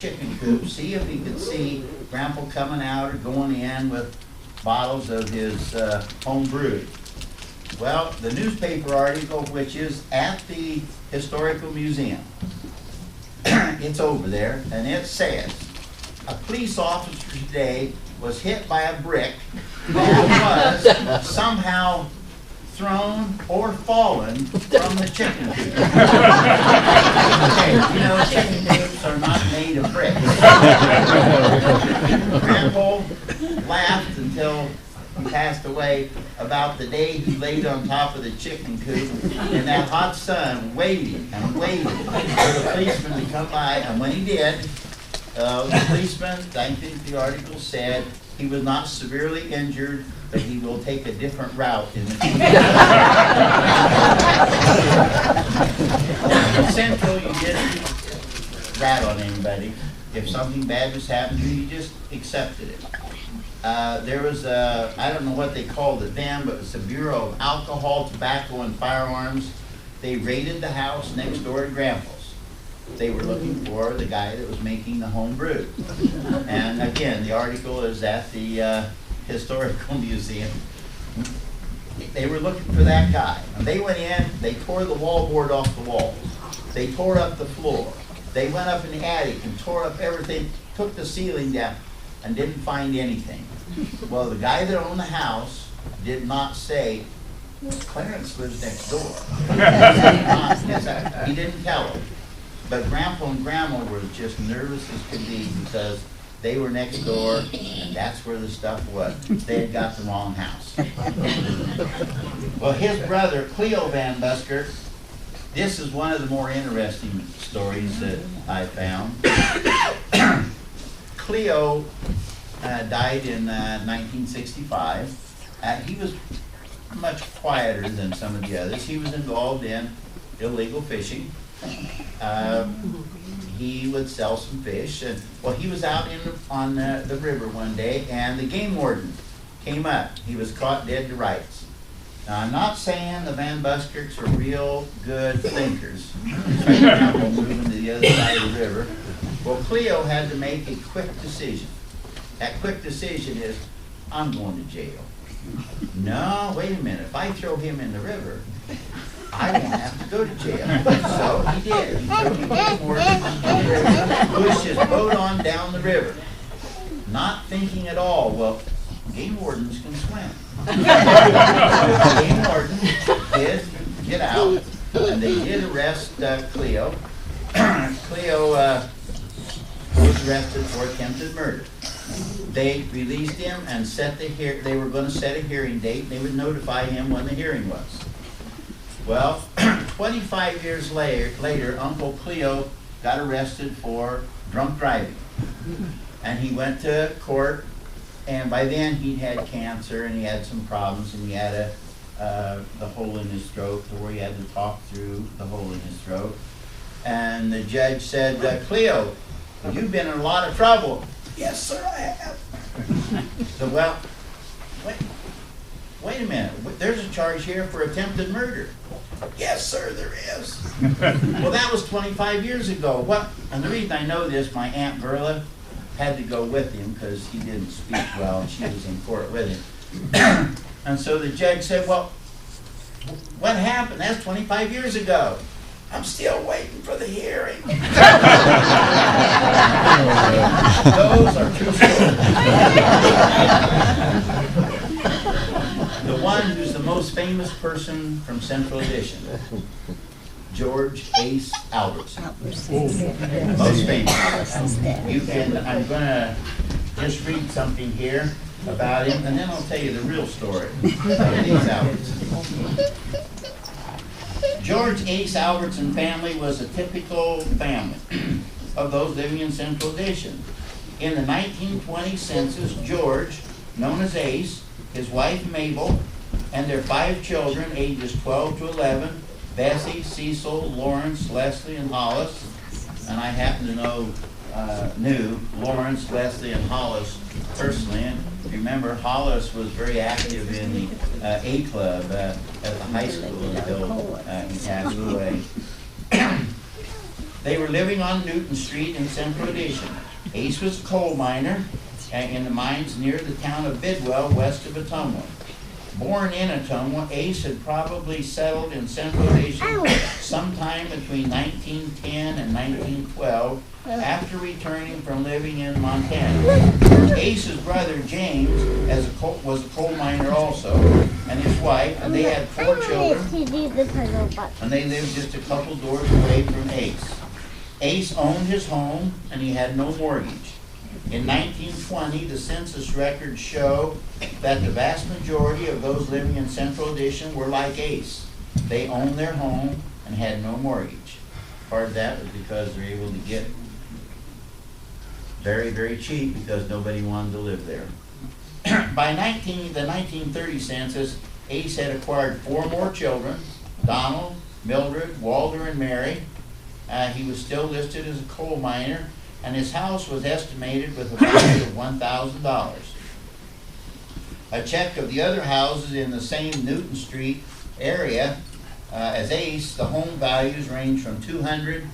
chicken coop, see if he could see Grandpa coming out or going in with bottles of his home brew. Well, the newspaper article, which is at the Historical Museum, it's over there, and it says, a police officer today was hit by a brick that was somehow thrown or fallen from the chicken coop. Okay, you know, chicken coops are not made of bricks. Grandpa laughed until he passed away about the day he laid on top of the chicken coop in that hot sun, waiting and waiting for the policeman to come by. And when he did, the policeman, I think the article said, he was not severely injured, but he will take a different route in the future. In Central, you didn't rat on anybody. If something bad was happening to you, you just accepted it. There was a, I don't know what they called it then, but it's the Bureau of Alcohol, Tobacco, and Firearms. They raided the house next door to Grandpa's. They were looking for the guy that was making the home brew. And again, the article is at the Historical Museum. They were looking for that guy. And they went in, they tore the wallboard off the walls. They tore up the floor. They went up in the attic and tore up everything, took the ceiling down, and didn't find anything. Well, the guy that owned the house did not say, Clarence lives next door. He didn't tell him. But Grandpa and Grandma were just nervous as could be because they were next door, and that's where the stuff was. They had got the wrong house. Well, his brother, Cleo Van Busker, this is one of the more interesting stories that I found. Cleo died in 1965. He was much quieter than some of the others. He was involved in illegal fishing. He would sell some fish, and well, he was out on the river one day, and the game warden came up. He was caught dead to rights. Now, I'm not saying the Van Buskirks are real good thinkers. Moving to the other side of the river. Well, Cleo had to make a quick decision. That quick decision is, I'm going to jail. No, wait a minute. If I throw him in the river, I won't have to go to jail. So he did. He took the game warden, pushed his boat on down the river, not thinking at all, well, game wardens can swim. So the game warden did get out, and they did arrest Cleo. Cleo was arrested for attempted murder. They released him and they were going to set a hearing date. They would notify him when the hearing was. Well, 25 years later, Uncle Cleo got arrested for drunk driving. And he went to court, and by then he'd had cancer and he had some problems, and he had the hole in his throat, where he had to talk through the hole in his throat. And the judge said, Cleo, you've been in a lot of trouble. Yes, sir, I have. So, well, wait a minute. There's a charge here for attempted murder. Yes, sir, there is. Well, that was 25 years ago. What? And the reason I know this, my Aunt Verla had to go with him because he didn't speak well, and she was in court with him. And so the judge said, well, what happened? That's 25 years ago. I'm still waiting for the hearing. Those are true stories. The one who's the most famous person from Central Addition, George Ace Albertson. Most famous. You can, I'm going to just read something here about him, and then I'll tell you the real story of Ace Albertson. George Ace Albertson family was a typical family of those living in Central Addition. In the 1920 census, George, known as Ace, his wife Mabel, and their 5 children, ages 12 to 11, Bessie, Cecil, Lawrence, Leslie, and Hollis. And I happen to knew Lawrence, Leslie, and Hollis personally. And remember, Hollis was very active in the A Club at the high school until he passed away. They were living on Newton Street in Central Addition. Ace was a coal miner in the mines near the town of Bidwell, west of Ottumwa. Born in Ottumwa, Ace had probably settled in Central Addition sometime between 1910 and 1912 after returning from living in Montana. Ace's brother James was a coal miner also, and his wife, and they had 4 children, and they lived just a couple doors away from Ace. Ace owned his home, and he had no mortgage. In 1920, the census records show that the vast majority of those living in Central Addition were like Ace. They owned their home and had no mortgage. Part of that was because they were able to get very, very cheap because nobody wanted to live there. By the 1930 census, Ace had acquired 4 more children, Donald, Mildred, Walter, and Mary. He was still listed as a coal miner, and his house was estimated with a value of $1,000. A check of the other houses in the same Newton Street area as Ace, the home values range from $200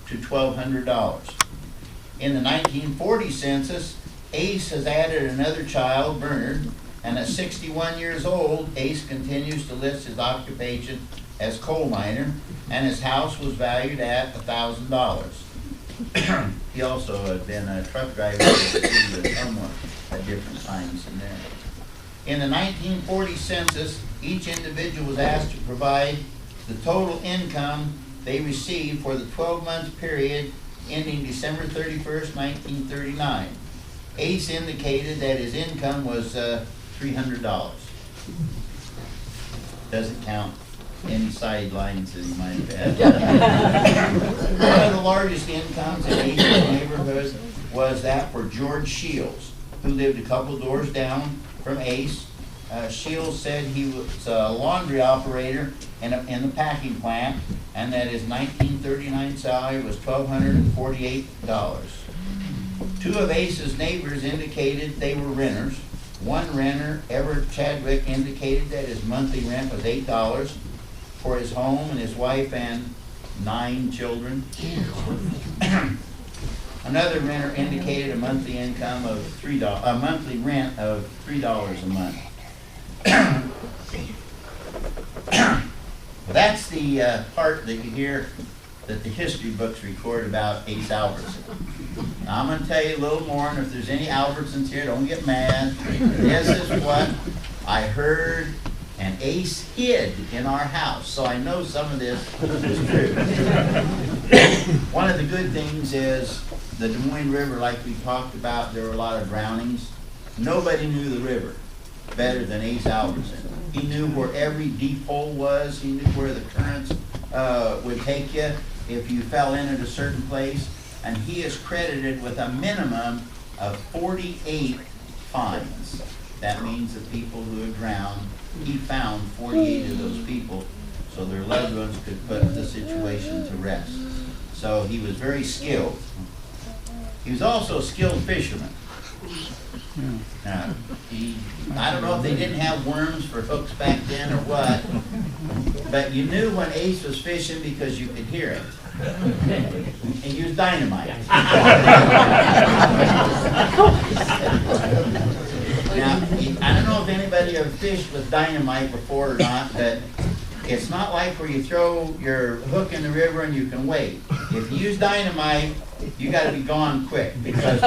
to $1,200. In the 1940 census, Ace has added another child, Bernard, and at 61 years old, Ace continues to list his occupation as coal miner, and his house was valued at $1,000. He also had been a truck driver at different times in there. In the 1940 census, each individual was asked to provide the total income they received for the 12-month period ending December 31st, 1939. Ace indicated that his income was $300. Doesn't count any sidelines that he might have had. One of the largest incomes in Ace's neighborhood was that for George Shields, who lived a couple doors down from Ace. Shields said he was a laundry operator in the packing plant, and that his 1939 salary was $1,248. 2 of Ace's neighbors indicated they were renters. One renter, Everett Chadwick, indicated that his monthly rent was $8 for his home and his wife and 9 children. Another renter indicated a monthly income of a monthly rent of $3 a month. That's the part that you hear that the history books record about Ace Albertson. Now, I'm going to tell you a little more, and if there's any Albertsons here, don't get mad. This is what I heard, and Ace hid in our house, so I know some of this is true. One of the good things is the Des Moines River, like we talked about, there were a lot of drownings. Nobody knew the river better than Ace Albertson. He knew where every deep hole was. He knew where the currents would take you if you fell in at a certain place. And he is credited with a minimum of 48 finds. That means the people who had drowned, he found 48 of those people so their loved ones could put the situation to rest. So he was very skilled. He was also a skilled fisherman. I don't know if they didn't have worms for hooks back then or what, but you knew when Ace was fishing because you could hear it. And he used dynamite. Now, I don't know if anybody ever fished with dynamite before or not, but it's not like where you throw your hook in the river and you can wait. If you use dynamite, you got to be gone quick because